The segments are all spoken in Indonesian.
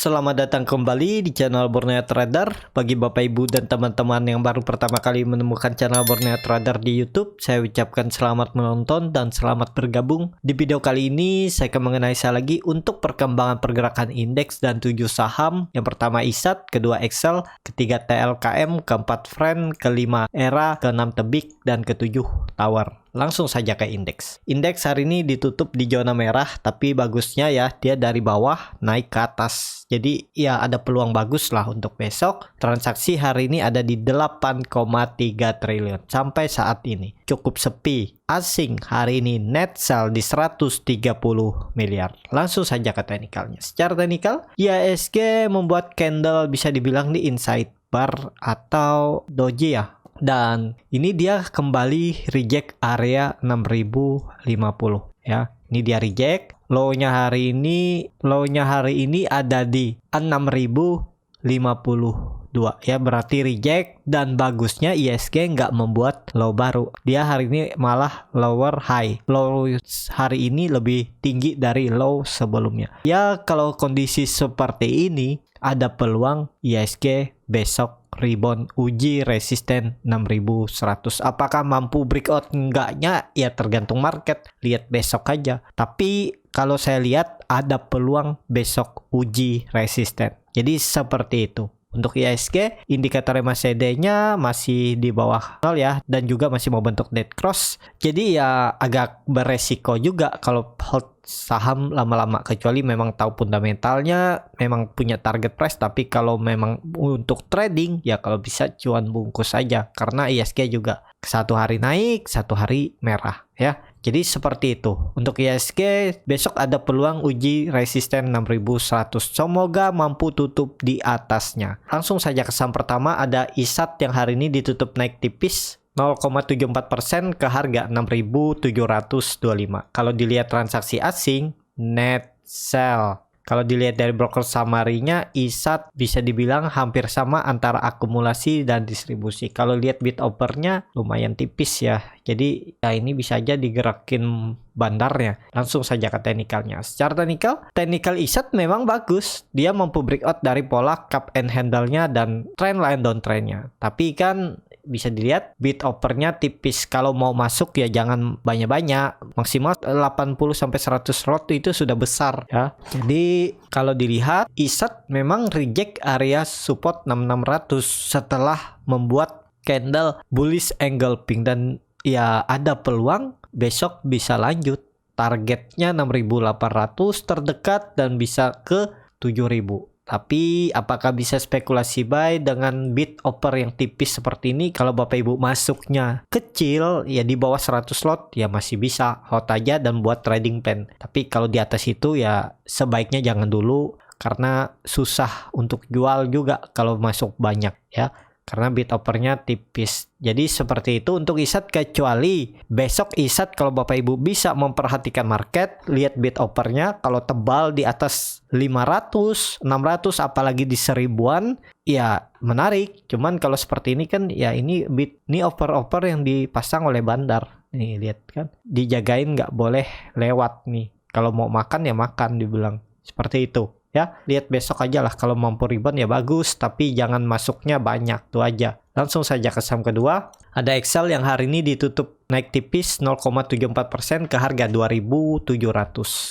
Selamat datang kembali di channel Borneo Trader. Bagi Bapak Ibu dan teman-teman yang baru pertama kali menemukan channel Borneo Trader di YouTube, saya ucapkan selamat menonton dan selamat bergabung. Di video kali ini saya akan menganalisa lagi untuk perkembangan pergerakan indeks dan 7 saham. Yang pertama ISAT, kedua Excel, ketiga TLKM, keempat Friend, kelima ERA, keenam Tebik, dan ketujuh Tower. Langsung saja ke indeks. Indeks hari ini ditutup di zona merah, tapi bagusnya ya dia dari bawah naik ke atas. Jadi ya ada peluang bagus lah untuk besok. Transaksi hari ini ada di 8,3 triliun sampai saat ini. Cukup sepi. Asing hari ini net sell di 130 miliar. Langsung saja ke teknikalnya. Secara teknikal, IHSG membuat candle bisa dibilang di inside bar atau doji ya. Dan ini dia kembali reject area 6050 ya. Ini dia reject. Low-nya hari ini ada di 6052 ya, berarti reject. Dan bagusnya IHSG nggak membuat low baru. Dia hari ini malah lower high. Low hari ini lebih tinggi dari low sebelumnya. Ya kalau kondisi seperti ini ada peluang IHSG besok rebound uji resisten 6100. Apakah mampu breakout enggaknya ya tergantung market, lihat besok aja. Tapi kalau saya lihat ada peluang besok uji resisten. Jadi seperti itu. Untuk IHSG, indikator MACD-nya masih di bawah 0 ya, dan juga masih mau bentuk dead cross. Jadi ya agak beresiko juga kalau hold saham lama-lama, kecuali memang tahu fundamentalnya, memang punya target price. Tapi kalau memang untuk trading ya kalau bisa cuan bungkus saja, karena IHSG juga satu hari naik, satu hari merah ya. Jadi seperti itu. Untuk IHSG besok ada peluang uji resisten 6100. Semoga mampu tutup di atasnya. Langsung saja ke saham pertama, ada ISAT yang hari ini ditutup naik tipis 0,74% ke harga 6.725. Kalau dilihat transaksi asing, net sell. Kalau dilihat dari broker summary-nya, ISAT bisa dibilang hampir sama antara akumulasi dan distribusi. Kalau lihat bid offer-nya lumayan tipis ya. Jadi ya ini bisa aja digerakin bandarnya. Langsung saja ke teknikalnya. Secara teknikal ISAT memang bagus. Dia mampu breakout dari pola cup and handle-nya dan trendline downtrend-nya. Tapi kan bisa dilihat bid offer-nya tipis. Kalau mau masuk ya jangan banyak-banyak. Maksimal 80 sampai 100 lot itu sudah besar ya. Jadi kalau dilihat ISAT memang reject area support 6600 setelah membuat candle bullish engulfing, dan ya ada peluang besok bisa lanjut. Targetnya 6800 terdekat dan bisa ke 7000. Tapi apakah bisa spekulasi buy dengan bid offer yang tipis seperti ini? Kalau Bapak Ibu masuknya kecil ya di bawah 100 lot ya masih bisa hold aja dan buat trading plan. Tapi kalau di atas itu ya sebaiknya jangan dulu, karena susah untuk jual juga kalau masuk banyak ya. Karena bid offer-nya tipis. Jadi seperti itu untuk ISAT, kecuali besok ISAT kalau Bapak Ibu bisa memperhatikan market, lihat bid offer-nya kalau tebal di atas 500, 600 apalagi di 1000-an ya menarik. Cuman kalau seperti ini kan ya ini offer-offer yang dipasang oleh bandar. Nih lihat kan, dijagain nggak boleh lewat nih. Kalau mau makan ya makan dibilang. Seperti itu. Ya, lihat besok aja lah, kalau mampu rebound ya bagus, tapi jangan masuknya banyak, itu aja. Langsung saja ke saham kedua, ada Excel yang hari ini ditutup naik tipis 0,74% ke harga 2.700.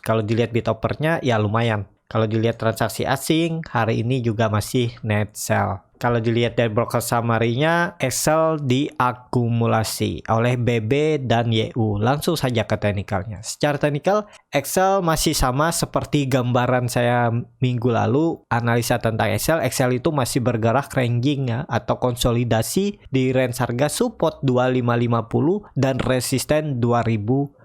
Kalau dilihat bid offer-nya ya lumayan. Kalau dilihat transaksi asing, hari ini juga masih net sell. Kalau dilihat dari broker summary-nya, Excel diakumulasi oleh BB dan YU. Langsung saja ke teknikalnya. Secara teknikal, Excel masih sama seperti gambaran saya minggu lalu. Analisa tentang Excel itu masih bergerak ranging ya, atau konsolidasi di range harga support 2550 dan resisten 2700.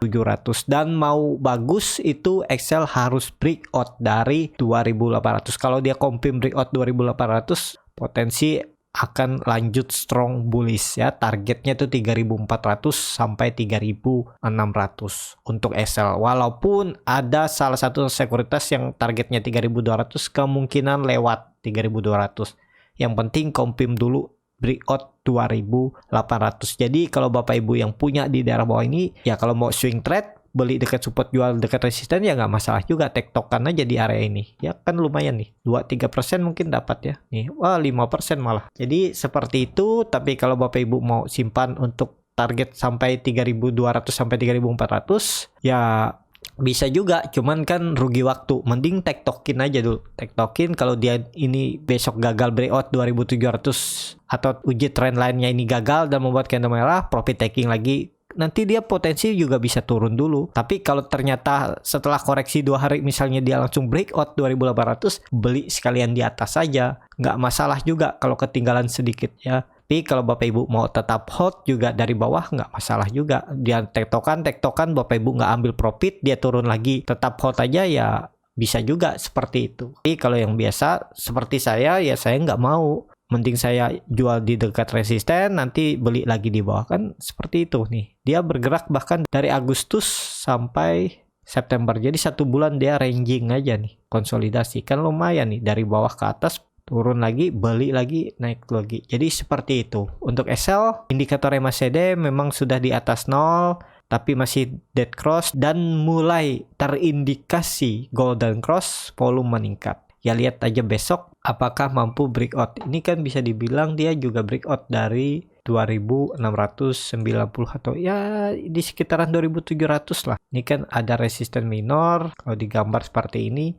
Dan mau bagus itu Excel harus breakout dari 2800. Kalau dia confirm breakout 2800, potensi akan lanjut strong bullish ya. Targetnya itu 3400 sampai 3600 untuk Excel. Walaupun ada salah satu sekuritas yang targetnya 3200, kemungkinan lewat 3200. Yang penting confirm dulu breakout 2800. Jadi kalau Bapak Ibu yang punya di daerah bawah ini ya, kalau mau swing trade beli dekat support, jual dekat resisten ya nggak masalah juga, tektokan aja di area ini. Ya kan lumayan nih, 2-3% mungkin dapat ya. Nih, wah 5% malah. Jadi seperti itu, tapi kalau Bapak Ibu mau simpan untuk target sampai 3.200 sampai 3.400 ya bisa juga, cuman kan rugi waktu. Mending tektokin aja dulu. Tektokin kalau dia ini besok gagal breakout 2.700 atau uji trend lainnya ini gagal dan membuat candle merah, profit taking lagi. Nanti dia potensi juga bisa turun dulu. Tapi kalau ternyata setelah koreksi 2 hari misalnya dia langsung breakout 2.800, beli sekalian di atas saja. Nggak masalah juga kalau ketinggalan sedikit ya. Tapi kalau Bapak Ibu mau tetap hold juga dari bawah nggak masalah juga. Dia tektokan Bapak Ibu nggak ambil profit, dia turun lagi tetap hold aja ya bisa juga seperti itu. Tapi kalau yang biasa seperti saya ya saya nggak mau. Mending saya jual di dekat resisten, nanti beli lagi di bawah, kan seperti itu nih. Dia bergerak bahkan dari Agustus sampai September. Jadi 1 bulan dia ranging aja nih, konsolidasi. Kan lumayan nih, dari bawah ke atas turun lagi, beli lagi, naik lagi. Jadi seperti itu. Untuk SL, indikator MACD memang sudah di atas 0, tapi masih dead cross dan mulai terindikasi golden cross, volume meningkat. Ya lihat aja besok apakah mampu breakout. Ini kan bisa dibilang dia juga breakout dari 2.690 atau ya di sekitaran 2.700 lah. Ini kan ada resisten minor. Kalau digambar seperti ini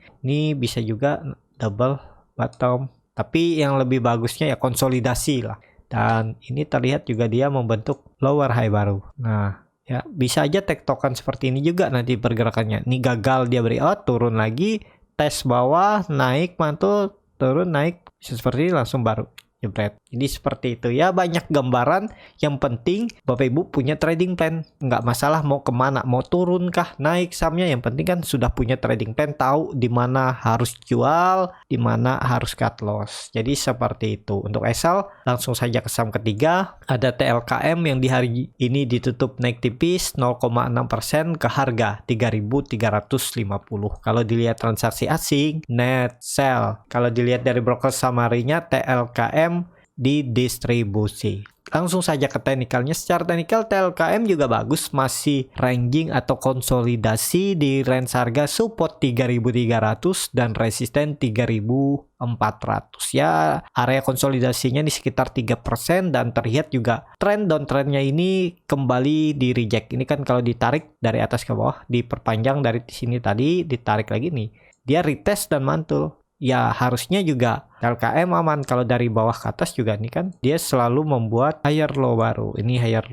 bisa juga double bottom. Tapi yang lebih bagusnya ya konsolidasi lah. Dan ini terlihat juga dia membentuk lower high baru. Nah, ya bisa aja tektokan seperti ini juga nanti pergerakannya. Ini gagal dia breakout, turun lagi, tes bawah, naik, mantul, turun, naik. Bisa seperti ini langsung baru jebret. Jadi seperti itu ya, banyak gambaran. Yang penting Bapak Ibu punya trading plan. Nggak masalah mau kemana, mau turun kah, naik sahamnya. Yang penting kan sudah punya trading plan, tahu di mana harus jual, di mana harus cut loss. Jadi seperti itu. Untuk SL langsung saja ke saham ketiga. Ada TLKM yang di hari ini ditutup naik tipis 0,6% ke harga 3.350. Kalau dilihat transaksi asing, net sell. Kalau dilihat dari broker summary-nya, TLKM didistribusi. Langsung saja ke teknikalnya. Secara teknikal TLKM juga bagus, masih ranging atau konsolidasi di range harga support 3.300 dan resisten 3.400. Ya, area konsolidasinya di sekitar 3% dan terlihat juga trend downtrendnya ini kembali di reject. Ini kan kalau ditarik dari atas ke bawah, diperpanjang dari sini tadi, ditarik lagi nih. Dia retest dan mantul. Ya harusnya juga TLKM aman. Kalau dari bawah ke atas juga nih kan dia selalu membuat higher low baru. Ini higher.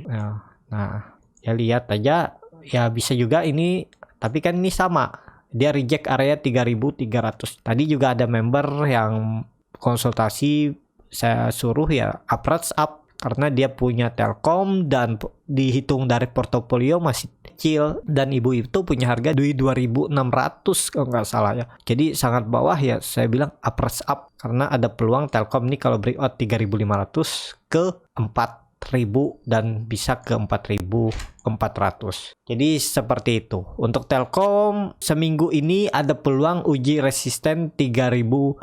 Nah ya lihat aja ya bisa juga ini, tapi kan ini sama. Dia reject area 3.300. Tadi juga ada member yang konsultasi, saya suruh ya approach up karena dia punya Telkom dan dihitung dari portofolio masih kecil dan ibu itu punya harga di 2.600 kalau nggak salah ya. Jadi sangat bawah ya, saya bilang approach up karena ada peluang Telkom nih kalau breakout 3.500 ke 4.000 dan bisa ke 4.400. Jadi seperti itu. Untuk Telkom seminggu ini ada peluang uji resisten 3.400,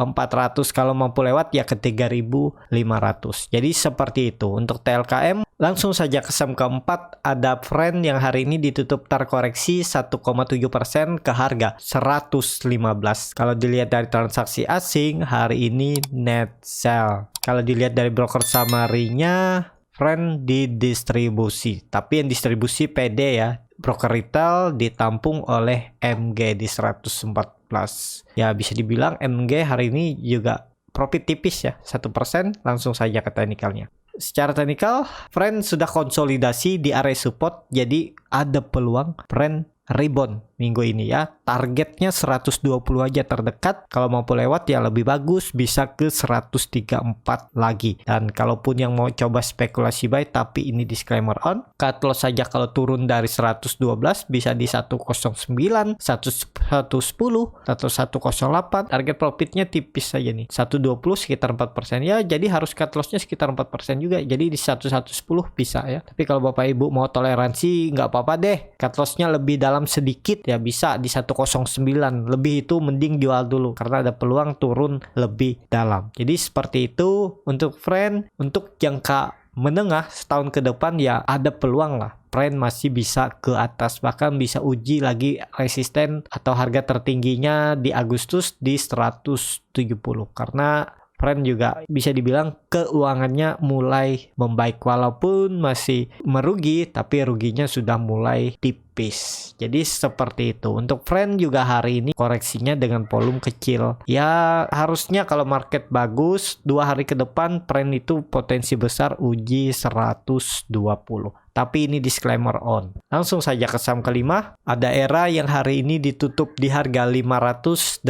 kalau mampu lewat ya ke 3.500. Jadi seperti itu. Untuk TLKM langsung saja ke saham keempat, ada Friend yang hari ini ditutup terkoreksi 1,7% ke harga 115. Kalau dilihat dari transaksi asing hari ini net sell. Kalau dilihat dari broker summary-nya, Friend didistribusi, tapi yang distribusi PD ya. Broker retail ditampung oleh MG di 114. Ya bisa dibilang MG hari ini juga profit tipis ya, 1%. Langsung saja ke teknikalnya. Secara teknikal, Friend sudah konsolidasi di area support, jadi ada peluang Friend rebound minggu ini ya. Targetnya 120 aja terdekat. Kalau mampu lewat ya lebih bagus, bisa ke 134 lagi. Dan kalaupun yang mau coba spekulasi buy, tapi ini disclaimer on, cut loss saja kalau turun dari 112 bisa di 109, 110 atau 108. Target profitnya tipis saja nih, 120 sekitar 4% ya. Jadi harus cut lossnya sekitar 4% juga. Jadi di 110 bisa ya. Tapi kalau Bapak Ibu mau toleransi nggak apa-apa deh, cut lossnya lebih dalam sedikit ya, bisa di 109. Lebih itu mending jual dulu karena ada peluang turun lebih dalam. Jadi seperti itu untuk Friend. Untuk jangka menengah setahun ke depan ya ada peluang lah. Friend masih bisa ke atas, bahkan bisa uji lagi resisten atau harga tertingginya di Agustus di 170, karena Friend juga bisa dibilang keuangannya mulai membaik, walaupun masih merugi tapi ruginya sudah mulai tipis. Jadi seperti itu. Untuk Friend juga hari ini koreksinya dengan volume kecil. Ya harusnya kalau market bagus 2 hari ke depan Friend itu potensi besar uji 120. Tapi ini disclaimer on. Langsung saja ke saham kelima. Ada Era yang hari ini ditutup di harga 585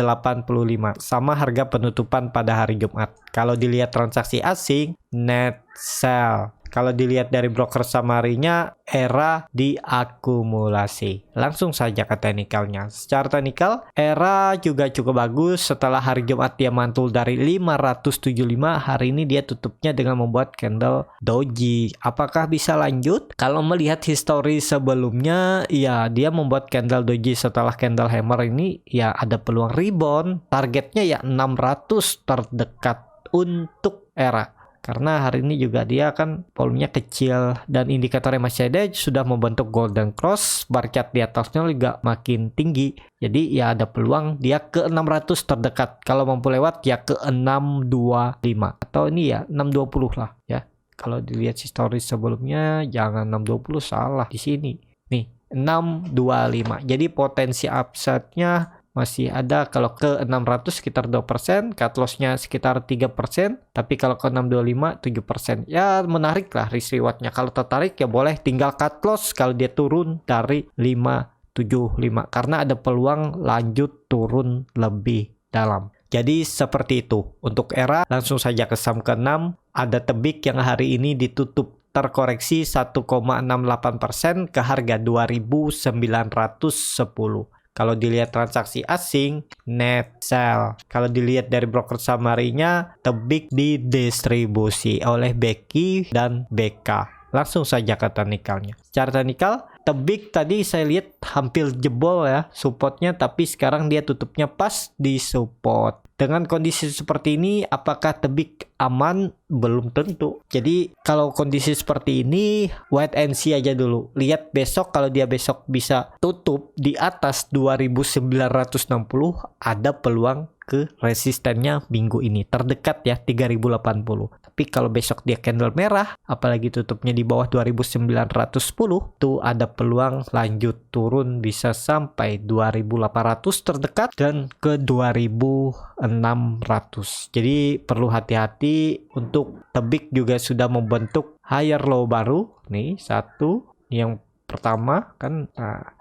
sama harga penutupan pada hari Jumat. Kalau dilihat transaksi asing, net sell. Kalau dilihat dari broker summary-nya, Era diakumulasi. Langsung saja ke teknikalnya. Secara teknikal, Era juga cukup bagus. Setelah hari Jumat dia mantul dari 575, hari ini dia tutupnya dengan membuat candle doji. Apakah bisa lanjut? Kalau melihat histori sebelumnya, ya dia membuat candle doji setelah candle hammer ini, ya ada peluang rebound. Targetnya ya 600 terdekat untuk Era. Karena hari ini juga dia kan volumenya kecil dan indikatornya masih ada, sudah membentuk golden cross, bar chart di atasnya juga makin tinggi. Jadi ya ada peluang dia ke 600 terdekat. Kalau mampu lewat ya ke 625 atau ini ya 620 lah ya. Kalau dilihat historis sebelumnya jangan 620, salah di sini. Nih 625. Jadi potensi upside-nya masih ada. Kalau ke 600 sekitar 2%, cut loss-nya sekitar 3%, tapi kalau ke 625 7%. Ya menarik lah risk reward-nya. Kalau tertarik ya boleh tinggal cut loss kalau dia turun dari 575 karena ada peluang lanjut turun lebih dalam. Jadi seperti itu. Untuk Era, langsung saja ke saham ke-6. Ada Tebik yang hari ini ditutup terkoreksi 1,68% ke harga 2.910. Kalau dilihat transaksi asing, net sell. Kalau dilihat dari broker summary-nya, Tebik didistribusi oleh Beki dan BK. Langsung saja ke teknikalnya. Secara teknikal, Tebik tadi saya lihat hampir jebol ya supportnya, tapi sekarang dia tutupnya pas di support. Dengan kondisi seperti ini, apakah Tebik aman? Belum tentu. Jadi kalau kondisi seperti ini, wait and see aja dulu. Lihat besok, kalau dia besok bisa tutup di atas 2.960, ada peluang ke resistennya minggu ini. Terdekat ya 3.080. Tapi kalau besok dia candle merah, apalagi tutupnya di bawah 2.910, tuh ada peluang lanjut turun bisa sampai 2.800 terdekat dan ke 2.600. Jadi perlu hati-hati. Untuk Tebik juga sudah membentuk higher low baru. Nih satu yang pertama kan,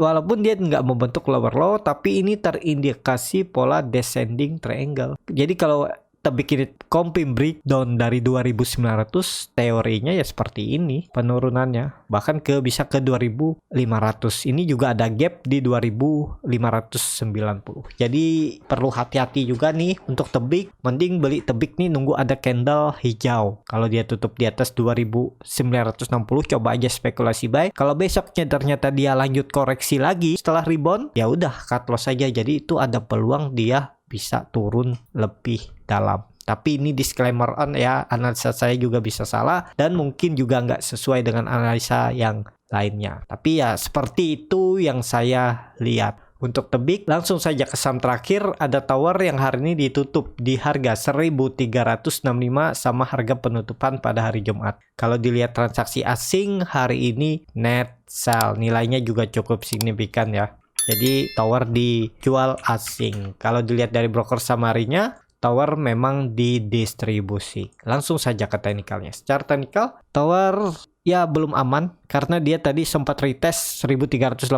walaupun dia nggak membentuk lower low, tapi ini terindikasi pola descending triangle. Jadi kalau Tebik ini confirm breakdown dari 2.900, teorinya ya seperti ini penurunannya, bahkan bisa ke 2.500. Ini juga ada gap di 2.590. Jadi perlu hati-hati juga nih untuk Tebik. Mending beli Tebik nih nunggu ada candle hijau. Kalau dia tutup di atas 2.960, coba aja spekulasi buy. Kalau besoknya ternyata dia lanjut koreksi lagi setelah rebound, ya udah cut loss aja. Jadi itu ada peluang dia bisa turun lebih dalam. Tapi ini disclaimer on ya, analisa saya juga bisa salah dan mungkin juga nggak sesuai dengan analisa yang lainnya. Tapi ya seperti itu yang saya lihat. Untuk Tebik, langsung saja ke saham terakhir. Ada Tower yang hari ini ditutup di harga 1.365 sama harga penutupan pada hari Jumat. Kalau dilihat transaksi asing hari ini net sell, nilainya juga cukup signifikan ya. Jadi Tower dijual asing. Kalau dilihat dari broker summary-nya, Tower memang didistribusi. Langsung saja ke teknikalnya. Secara teknikal, Tower ya belum aman karena dia tadi sempat retest 1380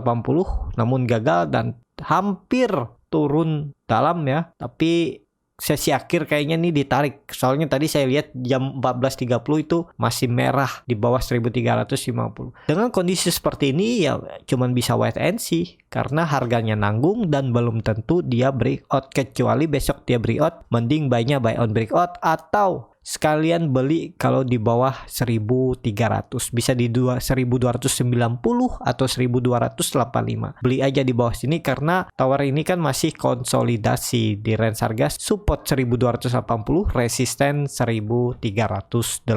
namun gagal dan hampir turun dalam ya. Tapi sesi akhir kayaknya nih ditarik. Soalnya tadi saya lihat jam 14.30 itu masih merah di bawah 1350. Dengan kondisi seperti ini ya cuman bisa wait and see karena harganya nanggung dan belum tentu dia breakout. Kecuali besok dia breakout, mending buy-nya buy on breakout atau sekalian beli kalau di bawah 1.300. Bisa di 1.290 atau 1.285. Beli aja di bawah sini karena Tower ini kan masih konsolidasi di range harga support 1.280, resisten 1.380.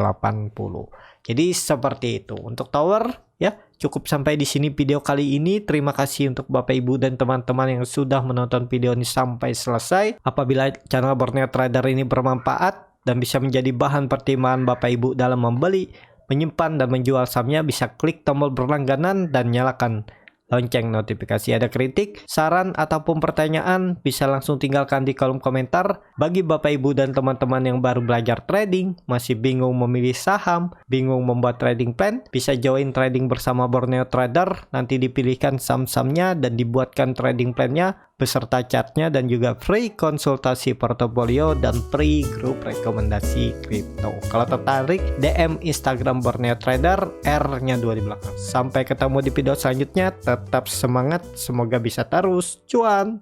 Jadi seperti itu untuk Tower ya. cukup sampai di sini video kali ini. Terima kasih untuk Bapak Ibu dan teman-teman yang sudah menonton video ini sampai selesai. Apabila channel Borneo Trader ini bermanfaat dan bisa menjadi bahan pertimbangan Bapak Ibu dalam membeli, menyimpan dan menjual sahamnya, bisa klik tombol berlangganan dan nyalakan lonceng notifikasi. Ada kritik, saran, ataupun pertanyaan, bisa langsung tinggalkan di kolom komentar. Bagi Bapak Ibu dan teman-teman yang baru belajar trading, masih bingung memilih saham, bingung membuat trading plan, bisa join trading bersama Borneo Trader. Nanti dipilihkan saham-sahamnya dan dibuatkan trading plannya beserta chartnya, dan juga free konsultasi portofolio dan free grup rekomendasi kripto. Kalau tertarik, DM Instagram Borneo Trader, R-nya 2 di belakang. Sampai ketemu di video selanjutnya, tetap semangat, semoga bisa terus cuan.